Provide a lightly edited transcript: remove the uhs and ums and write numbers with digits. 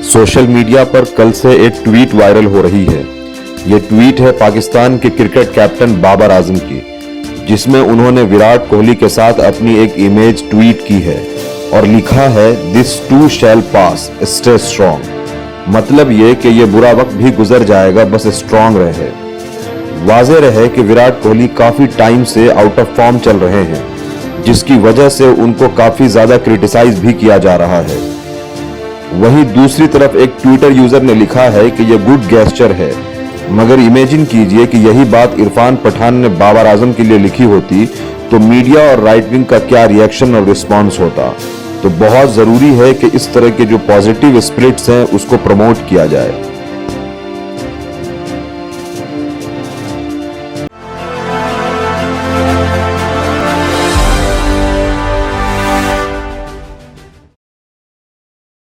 Social media पर कल से एक ट्वीट वायरल हो रही है। ये ट्वीट है पाकिस्तान के क्रिकेट कैप्टन बाबर आजम की, जिसमें उन्होंने विराट कोहली के साथ अपनी एक इमेज ट्वीट की है और लिखा है this to shell pass, stay strong. मतलब ये कि ये बुरा वक्त भी गुजर जाएगा, बस स्ट्रॉन्ग रहे। वाज़ेह रहे कि विराट कोहली काफी टाइम से आउट ऑफ फॉर्म चल रहे हैं, जिसकी वजह से उनको काफी ज्यादा क्रिटिसाइज भी किया जा रहा है। वहीं दूसरी तरफ एक ट्विटर यूजर ने लिखा है कि यह गुड गेस्चर है, मगर इमेजिन कीजिए कि यही बात इरफान पठान ने बाबर आजम के लिए लिखी होती तो मीडिया और राइट विंग का क्या रिएक्शन और रिस्पॉन्स होता। तो बहुत जरूरी है कि इस तरह के जो पॉजिटिव स्पिरिट्स हैं उसको प्रमोट किया जाए।